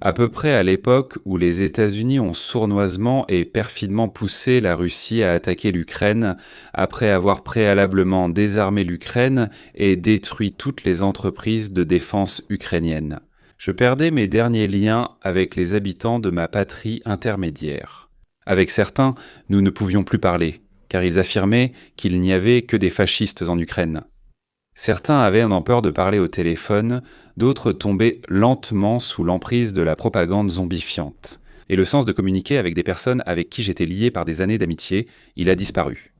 À peu près à l'époque où les États-Unis ont sournoisement et perfidement poussé la Russie à attaquer l'Ukraine, après avoir préalablement désarmé l'Ukraine et détruit toutes les entreprises de défense ukrainiennes. Je perdais mes derniers liens avec les habitants de ma patrie intermédiaire. Avec certains, nous ne pouvions plus parler, car ils affirmaient qu'il n'y avait que des fascistes en Ukraine. Certains avaient en peur de parler au téléphone, d'autres tombaient lentement sous l'emprise de la propagande zombifiante. Et le sens de communiquer avec des personnes avec qui j'étais lié par des années d'amitié, il a disparu.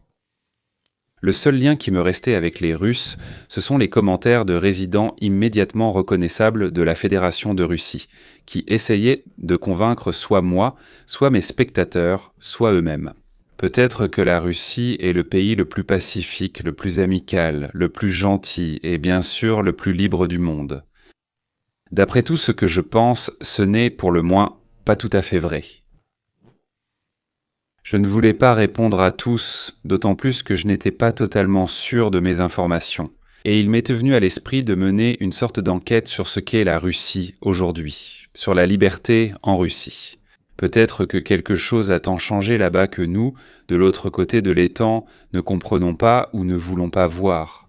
Le seul lien qui me restait avec les Russes, ce sont les commentaires de résidents immédiatement reconnaissables de la Fédération de Russie, qui essayaient de convaincre soit moi, soit mes spectateurs, soit eux-mêmes. Peut-être que la Russie est le pays le plus pacifique, le plus amical, le plus gentil et bien sûr le plus libre du monde. D'après tout ce que je pense, ce n'est pour le moins pas tout à fait vrai. Je ne voulais pas répondre à tous, d'autant plus que je n'étais pas totalement sûr de mes informations. Et il m'était venu à l'esprit de mener une sorte d'enquête sur ce qu'est la Russie aujourd'hui, sur la liberté en Russie. Peut-être que quelque chose a tant changé là-bas que nous, de l'autre côté de l'étang, ne comprenons pas ou ne voulons pas voir.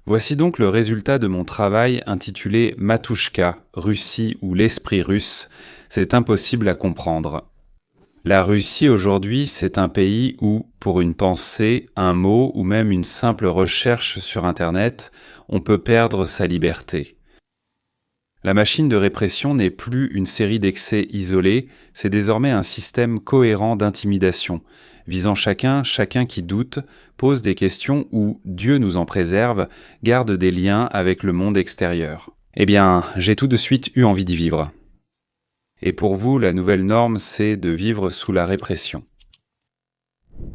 Voici donc le résultat de mon travail intitulé Matushka, Russie ou l'esprit russe, c'est impossible à comprendre. La Russie aujourd'hui, c'est un pays où, pour une pensée, un mot ou même une simple recherche sur Internet, on peut perdre sa liberté. La machine de répression n'est plus une série d'excès isolés, c'est désormais un système cohérent d'intimidation, visant chacun qui doute, pose des questions ou, Dieu nous en préserve, garde des liens avec le monde extérieur. Eh bien, j'ai tout de suite eu envie d'y vivre. Et pour vous, la nouvelle norme, c'est de vivre sous la répression.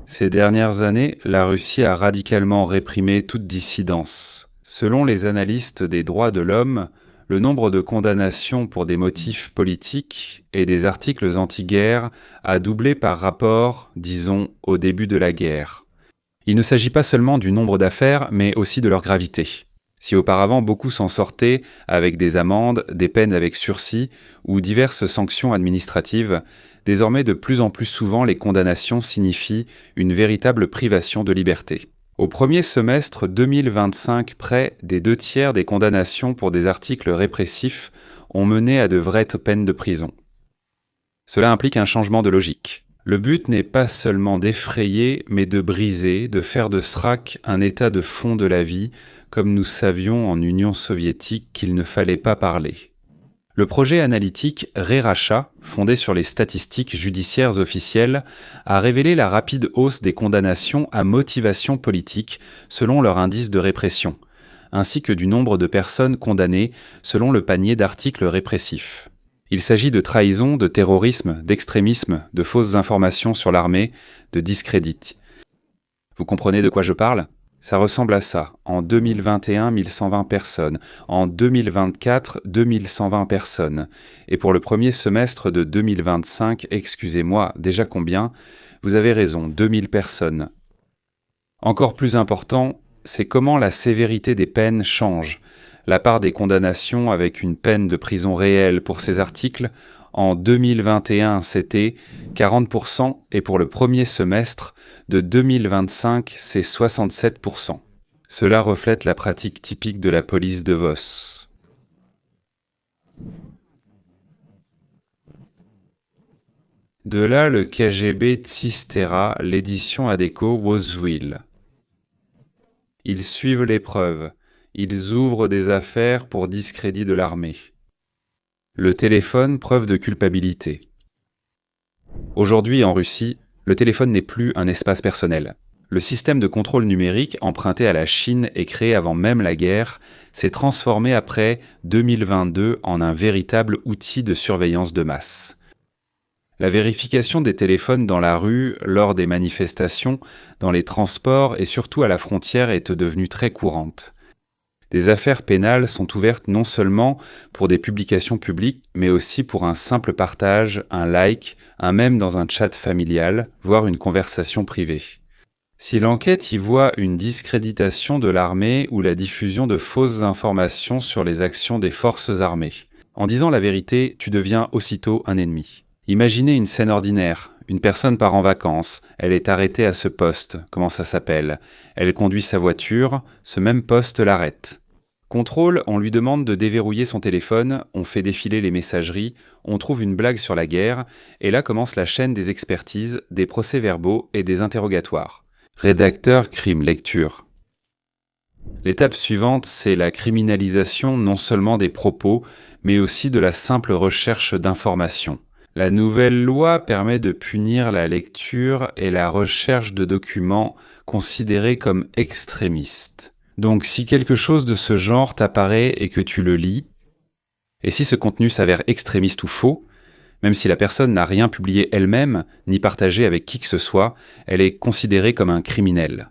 Ces dernières années, la Russie a radicalement réprimé toute dissidence. Selon les analystes des droits de l'homme, le nombre de condamnations pour des motifs politiques et des articles anti-guerre a doublé par rapport, disons, au début de la guerre. Il ne s'agit pas seulement du nombre d'affaires, mais aussi de leur gravité. Si auparavant beaucoup s'en sortaient avec des amendes, des peines avec sursis ou diverses sanctions administratives, désormais de plus en plus souvent les condamnations signifient une véritable privation de liberté. Au premier semestre 2025, près des 2/3 des condamnations pour des articles répressifs ont mené à de vraies peines de prison. Cela implique un changement de logique. Le but n'est pas seulement d'effrayer, mais de briser, de faire de SRAC un état de fond de la vie, comme nous savions en Union soviétique qu'il ne fallait pas parler. Le projet analytique RERACHA, fondé sur les statistiques judiciaires officielles, a révélé la rapide hausse des condamnations à motivation politique selon leur indice de répression, ainsi que du nombre de personnes condamnées selon le panier d'articles répressifs. Il s'agit de trahison, de terrorisme, d'extrémisme, de fausses informations sur l'armée, de discrédit. Vous comprenez de quoi je parle ? Ça ressemble à ça. En 2021, 1120 personnes. En 2024, 2120 personnes. Et pour le premier semestre de 2025, excusez-moi, déjà combien ? Vous avez raison, 2000 personnes. Encore plus important, c'est comment la sévérité des peines change. La part des condamnations avec une peine de prison réelle pour ces articles, en 2021, c'était 40% et pour le premier semestre de 2025, c'est 67%. Cela reflète la pratique typique de la police de Vos. De là le KGB Tsistera, l'édition Adecco Wozwil. Ils suivent les preuves. Ils ouvrent des affaires pour discrédit de l'armée. Le téléphone, preuve de culpabilité. Aujourd'hui, en Russie, le téléphone n'est plus un espace personnel. Le système de contrôle numérique emprunté à la Chine et créé avant même la guerre s'est transformé après 2022 en un véritable outil de surveillance de masse. La vérification des téléphones dans la rue, lors des manifestations, dans les transports et surtout à la frontière est devenue très courante. Des affaires pénales sont ouvertes non seulement pour des publications publiques, mais aussi pour un simple partage, un like, un mème dans un chat familial, voire une conversation privée. Si l'enquête y voit une discréditation de l'armée ou la diffusion de fausses informations sur les actions des forces armées, En disant la vérité, tu deviens aussitôt un ennemi. Imaginez une scène ordinaire. Une personne part en vacances, elle est arrêtée à ce poste, comment ça s'appelle? Elle conduit sa voiture, ce même poste l'arrête. Contrôle, on lui demande de déverrouiller son téléphone, on fait défiler les messageries, on trouve une blague sur la guerre, et là commence la chaîne des expertises, des procès-verbaux et des interrogatoires. Rédacteur, crime, lecture. L'étape suivante, c'est la criminalisation non seulement des propos, mais aussi de la simple recherche d'informations. La nouvelle loi permet de punir la lecture et la recherche de documents considérés comme extrémistes. Donc si quelque chose de ce genre t'apparaît et que tu le lis, et si ce contenu s'avère extrémiste ou faux, même si la personne n'a rien publié elle-même, ni partagé avec qui que ce soit, elle est considérée comme un criminel.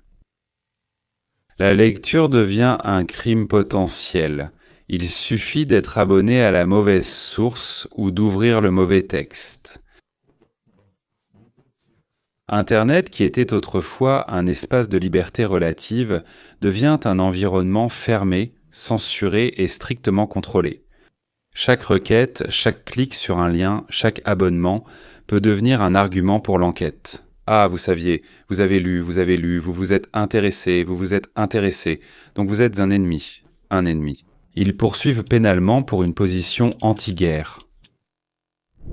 La lecture devient un crime potentiel. Il suffit d'être abonné à la mauvaise source ou d'ouvrir le mauvais texte. Internet, qui était autrefois un espace de liberté relative, devient un environnement fermé, censuré et strictement contrôlé. Chaque requête, chaque clic sur un lien, chaque abonnement peut devenir un argument pour l'enquête. Ah, vous saviez, vous avez lu, vous vous êtes intéressé, donc vous êtes un ennemi. Un ennemi. Ils poursuivent pénalement pour une position anti-guerre.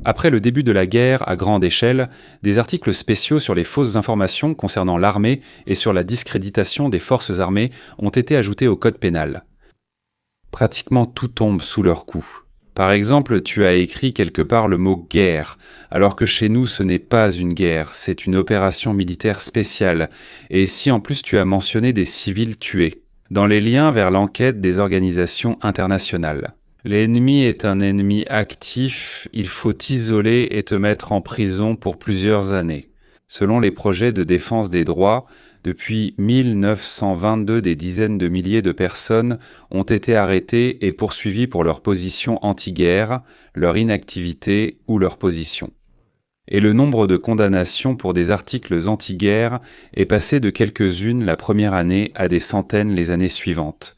Après le début de la guerre à grande échelle, des articles spéciaux sur les fausses informations concernant l'armée et sur la discréditation des forces armées ont été ajoutés au code pénal. Pratiquement tout tombe sous leur coup. Par exemple, tu as écrit quelque part le mot « guerre », alors que chez nous ce n'est pas une guerre, c'est une opération militaire spéciale, et si en plus tu as mentionné des civils tués, dans les liens vers l'enquête des organisations internationales. L'ennemi est un ennemi actif, il faut t'isoler et te mettre en prison pour plusieurs années. Selon les projets de défense des droits, depuis 1922, des dizaines de milliers de personnes ont été arrêtées et poursuivies pour leur position anti-guerre, leur inactivité ou leur position. Et le nombre de condamnations pour des articles anti-guerre est passé de quelques-unes la première année à des centaines les années suivantes.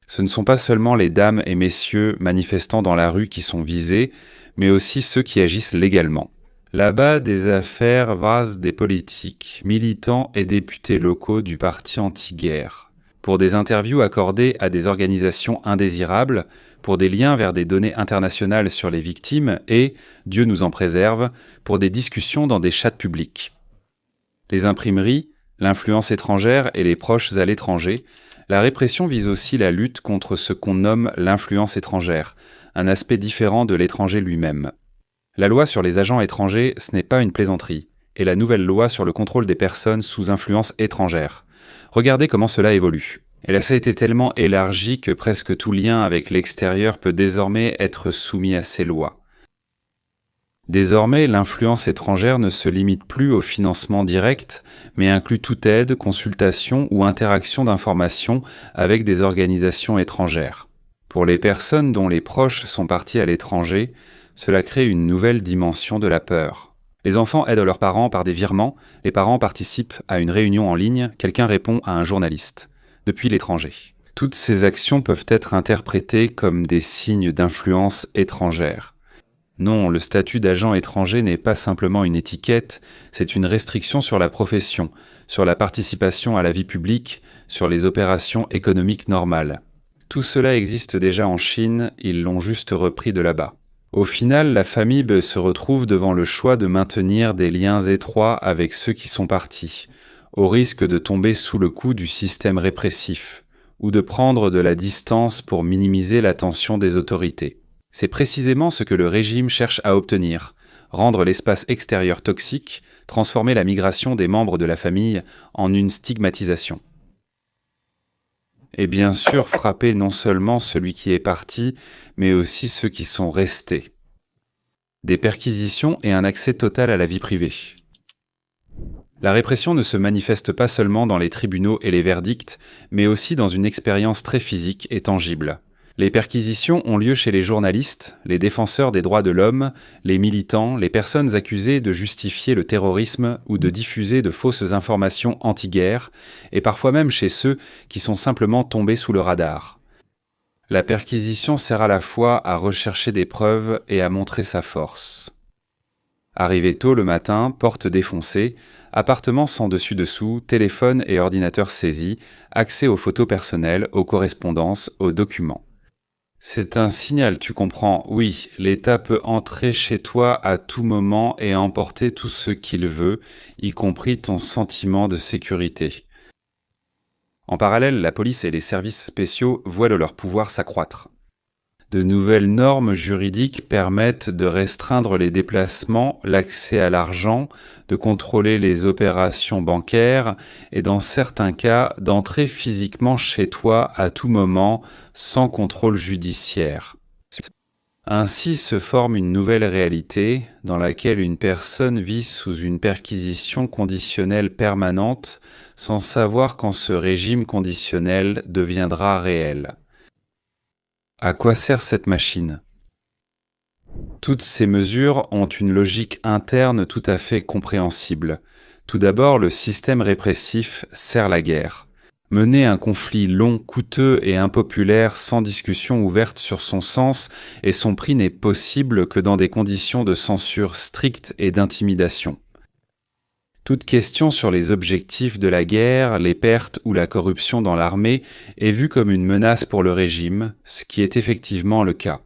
Ce ne sont pas seulement les dames et messieurs manifestant dans la rue qui sont visés, mais aussi ceux qui agissent légalement. Là-bas, des affaires vasent des politiques, militants et députés locaux du parti anti-guerre, pour des interviews accordées à des organisations indésirables, pour des liens vers des données internationales sur les victimes et, Dieu nous en préserve, pour des discussions dans des chats publics. Les imprimeries, l'influence étrangère et les proches à l'étranger, la répression vise aussi la lutte contre ce qu'on nomme l'influence étrangère, un aspect différent de l'étranger lui-même. La loi sur les agents étrangers, ce n'est pas une plaisanterie, et la nouvelle loi sur le contrôle des personnes sous influence étrangère. Regardez comment cela évolue. Elle a été tellement élargie que presque tout lien avec l'extérieur peut désormais être soumis à ces lois. Désormais, l'influence étrangère ne se limite plus au financement direct, mais inclut toute aide, consultation ou interaction d'informations avec des organisations étrangères. Pour les personnes dont les proches sont partis à l'étranger, cela crée une nouvelle dimension de la peur. Les enfants aident leurs parents par des virements, les parents participent à une réunion en ligne, quelqu'un répond à un journaliste, depuis l'étranger. Toutes ces actions peuvent être interprétées comme des signes d'influence étrangère. Non, le statut d'agent étranger n'est pas simplement une étiquette, c'est une restriction sur la profession, sur la participation à la vie publique, sur les opérations économiques normales. Tout cela existe déjà en Chine, ils l'ont juste repris de là-bas. Au final, la famille se retrouve devant le choix de maintenir des liens étroits avec ceux qui sont partis, au risque de tomber sous le coup du système répressif, ou de prendre de la distance pour minimiser l'attention des autorités. C'est précisément ce que le régime cherche à obtenir, rendre l'espace extérieur toxique, transformer la migration des membres de la famille en une stigmatisation. Et bien sûr frapper non seulement celui qui est parti, mais aussi ceux qui sont restés. Des perquisitions et un accès total à la vie privée. La répression ne se manifeste pas seulement dans les tribunaux et les verdicts, mais aussi dans une expérience très physique et tangible. Les perquisitions ont lieu chez les journalistes, les défenseurs des droits de l'homme, les militants, les personnes accusées de justifier le terrorisme ou de diffuser de fausses informations anti-guerre, et parfois même chez ceux qui sont simplement tombés sous le radar. La perquisition sert à la fois à rechercher des preuves et à montrer sa force. Arrivé tôt le matin, porte défoncée, appartement sans dessus-dessous, téléphone et ordinateur saisis, accès aux photos personnelles, aux correspondances, aux documents. C'est un signal, tu comprends. Oui, l'État peut entrer chez toi à tout moment et emporter tout ce qu'il veut, y compris ton sentiment de sécurité. En parallèle, la police et les services spéciaux voient leur pouvoir s'accroître. De nouvelles normes juridiques permettent de restreindre les déplacements, l'accès à l'argent, de contrôler les opérations bancaires et dans certains cas d'entrer physiquement chez toi à tout moment sans contrôle judiciaire. Ainsi se forme une nouvelle réalité dans laquelle une personne vit sous une perquisition conditionnelle permanente sans savoir quand ce régime conditionnel deviendra réel. À quoi sert cette machine ? Toutes ces mesures ont une logique interne tout à fait compréhensible. Tout d'abord, le système répressif sert la guerre. Mener un conflit long, coûteux et impopulaire sans discussion ouverte sur son sens et son prix n'est possible que dans des conditions de censure stricte et d'intimidation. Toute question sur les objectifs de la guerre, les pertes ou la corruption dans l'armée est vue comme une menace pour le régime, ce qui est effectivement le cas.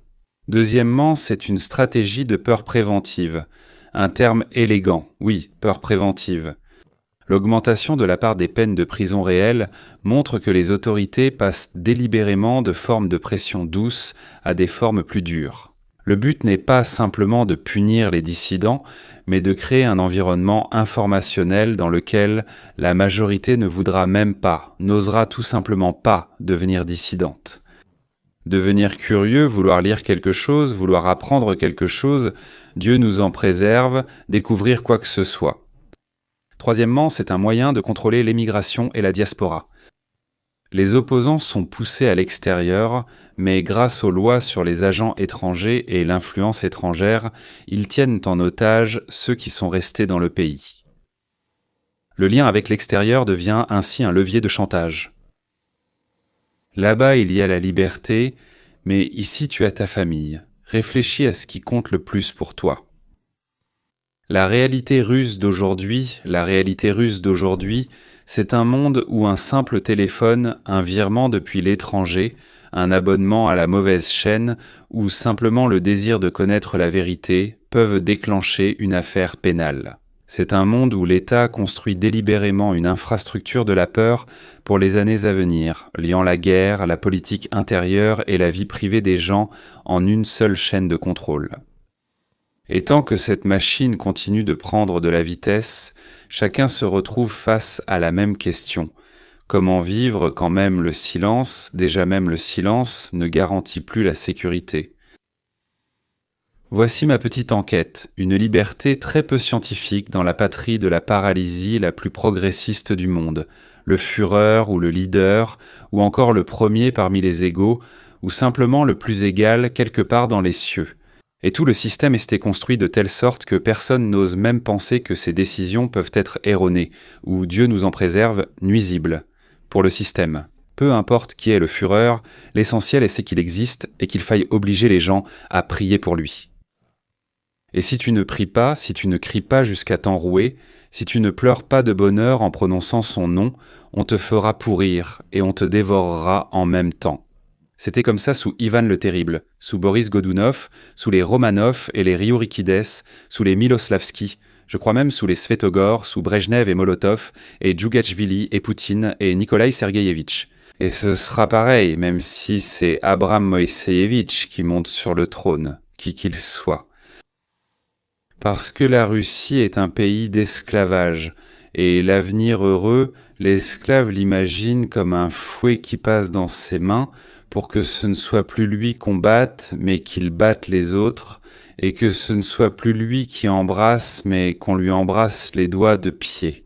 Deuxièmement, c'est une stratégie de peur préventive. Un terme élégant, oui, peur préventive. L'augmentation de la part des peines de prison réelles montre que les autorités passent délibérément de formes de pression douce à des formes plus dures. Le but n'est pas simplement de punir les dissidents, mais de créer un environnement informationnel dans lequel la majorité ne voudra même pas, n'osera tout simplement pas devenir dissidente. Devenir curieux, vouloir lire quelque chose, vouloir apprendre quelque chose, Dieu nous en préserve, découvrir quoi que ce soit. Troisièmement, c'est un moyen de contrôler l'émigration et la diaspora. Les opposants sont poussés à l'extérieur, mais grâce aux lois sur les agents étrangers et l'influence étrangère, ils tiennent en otage ceux qui sont restés dans le pays. Le lien avec l'extérieur devient ainsi un levier de chantage. Là-bas, il y a la liberté, mais ici tu as ta famille. Réfléchis à ce qui compte le plus pour toi. La réalité russe d'aujourd'hui, c'est un monde où un simple téléphone, un virement depuis l'étranger, un abonnement à la mauvaise chaîne ou simplement le désir de connaître la vérité peuvent déclencher une affaire pénale. C'est un monde où l'État construit délibérément une infrastructure de la peur pour les années à venir, liant la guerre, la politique intérieure et la vie privée des gens en une seule chaîne de contrôle. Et tant que cette machine continue de prendre de la vitesse, chacun se retrouve face à la même question. Comment vivre quand même le silence, déjà même le silence, ne garantit plus la sécurité ? Voici ma petite enquête, une liberté très peu scientifique dans la patrie de la paralysie la plus progressiste du monde, le Führer ou le leader, ou encore le premier parmi les égaux, ou simplement le plus égal quelque part dans les cieux. Et tout le système est construit de telle sorte que personne n'ose même penser que ces décisions peuvent être erronées, ou Dieu nous en préserve, nuisibles, pour le système. Peu importe qui est le Führer, l'essentiel c'est qu'il existe et qu'il faille obliger les gens à prier pour lui. Et si tu ne pries pas, si tu ne cries pas jusqu'à t'enrouer, si tu ne pleures pas de bonheur en prononçant son nom, on te fera pourrir et on te dévorera en même temps. C'était comme ça sous Ivan le Terrible, sous Boris Godunov, sous les Romanov et les Riourikides, sous les Miloslavski, je crois même sous les Svetogor, sous Brejnev et Molotov, et Djougachvili et Poutine et Nikolai Sergeyevitch. Et ce sera pareil, même si c'est Abraham Moïseyevitch qui monte sur le trône, qui qu'il soit. Parce que la Russie est un pays d'esclavage, et l'avenir heureux, l'esclave l'imagine comme un fouet qui passe dans ses mains, pour que ce ne soit plus lui qu'on batte, mais qu'il batte les autres, et que ce ne soit plus lui qui embrasse, mais qu'on lui embrasse les doigts de pied.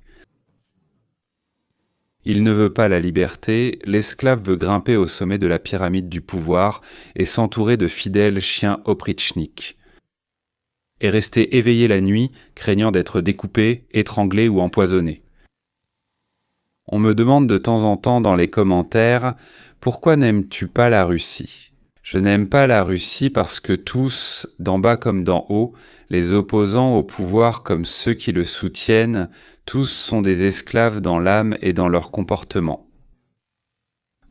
Il ne veut pas la liberté, l'esclave veut grimper au sommet de la pyramide du pouvoir et s'entourer de fidèles chiens oprichniks. Et rester éveillé la nuit, craignant d'être découpé, étranglé ou empoisonné. On me demande de temps en temps dans les commentaires « Pourquoi n'aimes-tu pas la Russie ?» Je n'aime pas la Russie parce que tous, d'en bas comme d'en haut, les opposants au pouvoir comme ceux qui le soutiennent, tous sont des esclaves dans l'âme et dans leur comportement.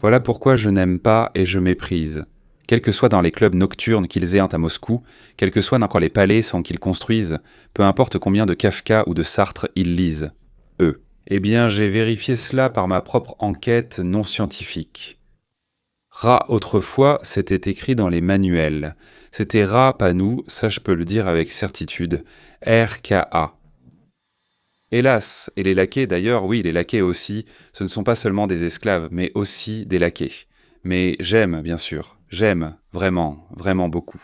Voilà pourquoi je n'aime pas et je méprise. Quel que soit dans les clubs nocturnes qu'ils aient à Moscou, quel que soit dans quoi les palais sont qu'ils construisent, peu importe combien de Kafka ou de Sartre ils lisent, eux. Eh bien, j'ai vérifié cela par ma propre enquête non scientifique. Ra autrefois, c'était écrit dans les manuels. C'était Ra, pas nous, ça je peux le dire avec certitude. R-K-A. Hélas, et les laquais d'ailleurs, oui, les laquais aussi, ce ne sont pas seulement des esclaves, mais aussi des laquais. Mais j'aime, bien sûr, j'aime, vraiment, vraiment beaucoup.